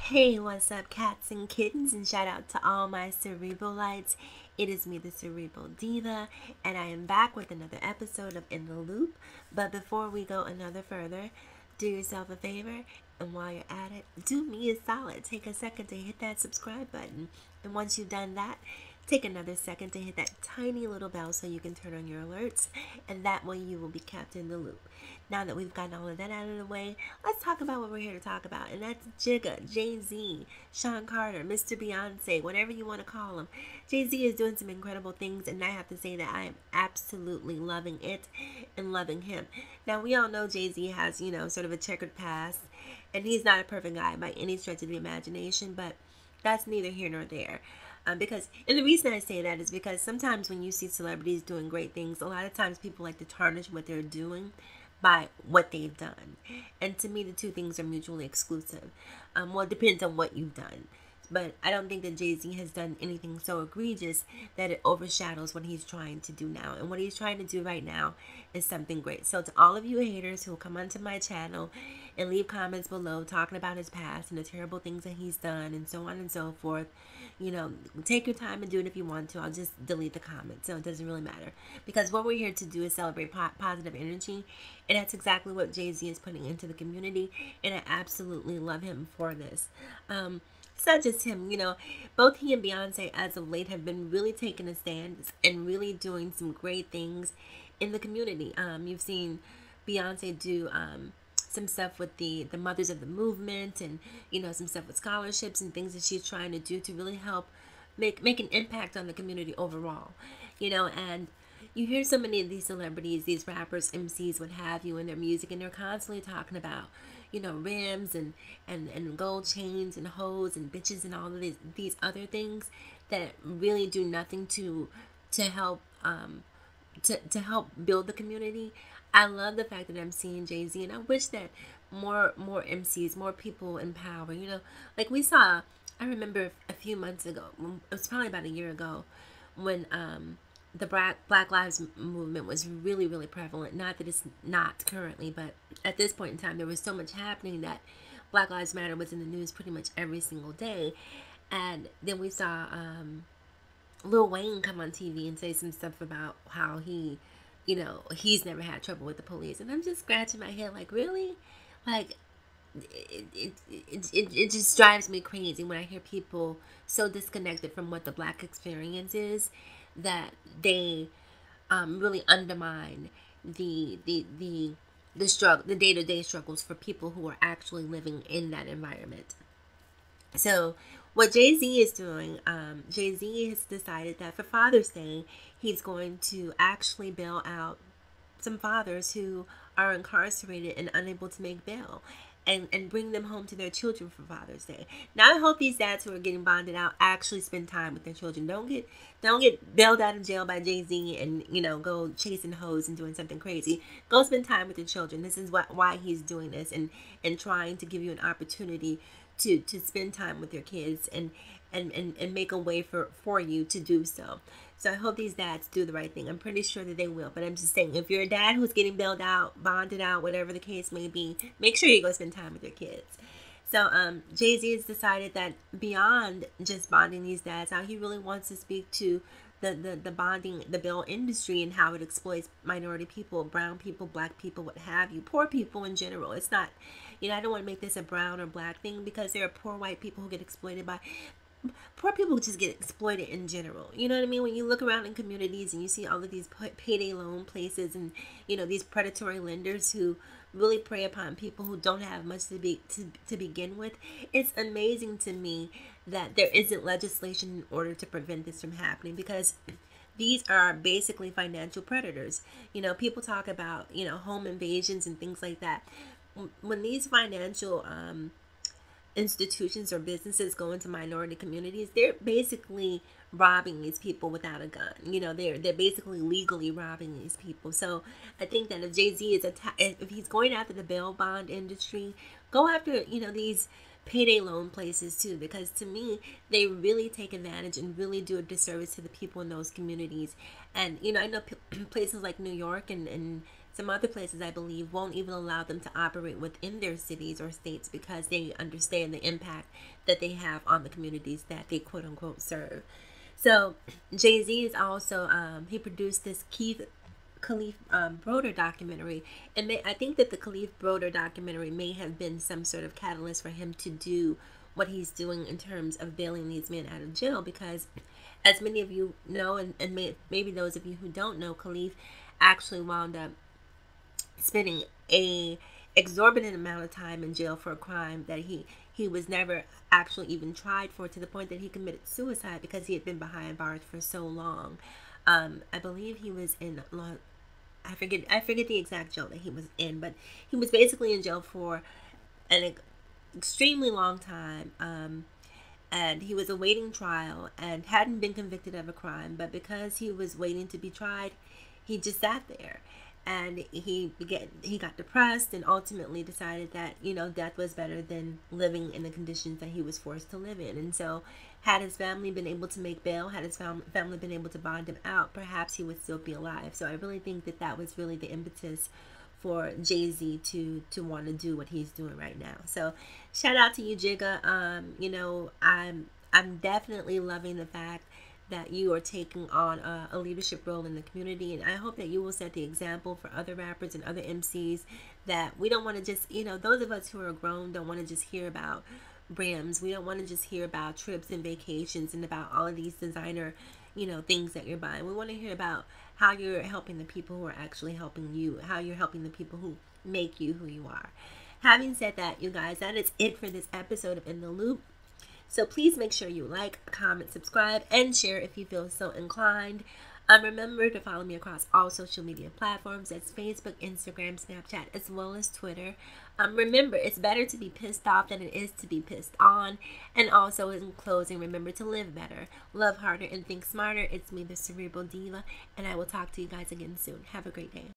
Hey, what's up, cats and kittens? And shout out to all my cerebral lights. It is me, the Cerebral Diva, and I am back with another episode of In the Loop. But before we go another further, do yourself a favor, and while you're at it, do me a solid. Take a second to hit that subscribe button. And once you've done that, take another second to hit that tiny little bell so you can turn on your alerts, and that way you will be kept in the loop. Now that we've gotten all of that out of the way, let's talk about what we're here to talk about, and that's Jigga, Jay-Z, Sean Carter, Mr. Beyonce, whatever you want to call him. Jay-Z is doing some incredible things, and I have to say that I am absolutely loving it and loving him. Now, we all know Jay-Z has, sort of a checkered past, and he's not a perfect guy by any stretch of the imagination, but that's neither here nor there. And the reason I say that is because sometimes when you see celebrities doing great things, a lot of times people like to tarnish what they're doing by what they've done. And to me, the two things are mutually exclusive. Well, it depends on what you've done. But I don't think that Jay-Z has done anything so egregious that it overshadows what he's trying to do now. And what he's trying to do right now is something great. So to all of you haters who come onto my channel and leave comments below talking about his past and the terrible things that he's done and so on and so forth, take your time and do it if you want to. I'll just delete the comments, so it doesn't really matter. Because what we're here to do is celebrate positive energy, and that's exactly what Jay-Z is putting into the community, and I absolutely love him for this. It's not just him, both he and Beyonce as of late have been really taking a stand and really doing some great things in the community. You've seen Beyonce do some stuff with the mothers of the movement, and some stuff with scholarships and things that she's trying to do to really help make an impact on the community overall. And you hear so many of these celebrities, these rappers, MCs, what have you, in their music, and they're constantly talking about rims and gold chains and hoes and bitches and all of these other things that really do nothing to help to help build the community. I love the fact that I'm seeing Jay-Z, and I wish that more MCs, more people in power, like we saw. I remember a few months ago, it was probably about a year ago, when the Black Lives movement was really, really prevalent. Not that it's not currently, but at this point in time, there was so much happening that Black Lives Matter was in the news pretty much every single day. And then we saw Lil Wayne come on TV and say some stuff about how he's never had trouble with the police. And I'm just scratching my head like, really? Like, it just drives me crazy when I hear people so disconnected from what the black experience is that they really undermine the struggle, the day-to-day struggles for people who are actually living in that environment. So what Jay-Z is doing, Jay-Z has decided that for Father's Day, he's going to actually bail out some fathers who are incarcerated and unable to make bail, and bring them home to their children for Father's Day. Now I hope these dads who are getting bonded out actually spend time with their children. Don't get bailed out of jail by Jay-Z and go chasing hoes and doing something crazy. Go spend time with your children. This is why he's doing this, and trying to give you an opportunity to spend time with your kids and make a way for you to do so. So I hope these dads do the right thing. I'm pretty sure that they will. But I'm just saying, if you're a dad who's getting bailed out, bonded out, whatever the case may be, make sure you go spend time with your kids. So Jay-Z has decided that beyond just bonding these dads out, he really wants to speak to the bonding, the bail industry, and how it exploits minority people, brown people, black people, what have you, poor people in general. It's not, I don't want to make this a brown or black thing, because there are poor white people who get exploited by poor people, just get exploited in general. You know what I mean? When you look around in communities and you see all of these payday loan places and these predatory lenders who really prey upon people who don't have much to begin with, it's amazing to me that there isn't legislation in order to prevent this from happening, because these are basically financial predators. People talk about home invasions and things like that. When these financial institutions or businesses go into minority communities, they're basically robbing these people without a gun. They're basically legally robbing these people. So I think that if Jay-Z is if he's going after the bail bond industry, go after these payday loan places too, because to me they really take advantage and really do a disservice to the people in those communities. And I know places like New York and some other places, I believe, won't even allow them to operate within their cities or states because they understand the impact that they have on the communities that they quote unquote serve. So Jay-Z is also he produced this Khalif Broder documentary, and I think that the Khalif Broder documentary may have been some sort of catalyst for him to do what he's doing in terms of bailing these men out of jail. Because, as many of you know, and maybe those of you who don't know, Khalif actually wound up spending a exorbitant amount of time in jail for a crime that he was never actually even tried for, to the point that he committed suicide because he had been behind bars for so long. I believe he was in I forget the exact jail that he was in, but he was basically in jail for an extremely long time. And he was awaiting trial and hadn't been convicted of a crime, but because he was waiting to be tried, he just sat there. And he got depressed and ultimately decided that, death was better than living in the conditions that he was forced to live in. And so had his family been able to make bail, had his family been able to bond him out, perhaps he would still be alive. So I really think that that was really the impetus for Jay-Z to want to do what he's doing right now. So shout out to you, Jigga. I'm definitely loving the fact that you are taking on a leadership role in the community, and I hope that you will set the example for other rappers and other MCs, that we don't want to just, those of us who are grown don't want to just hear about brims. We don't want to just hear about trips and vacations and about all of these designer, things that you're buying. We want to hear about how you're helping the people who are actually helping you, how you're helping the people who make you who you are. Having said that, you guys, that is it for this episode of In the Loop. So please make sure you like, comment, subscribe, and share if you feel so inclined. Remember to follow me across all social media platforms. That's Facebook, Instagram, Snapchat, as well as Twitter. Remember, it's better to be pissed off than it is to be pissed on. And also, in closing, remember to live better, love harder, and think smarter. It's me, the Cerebral Diva, and I will talk to you guys again soon. Have a great day.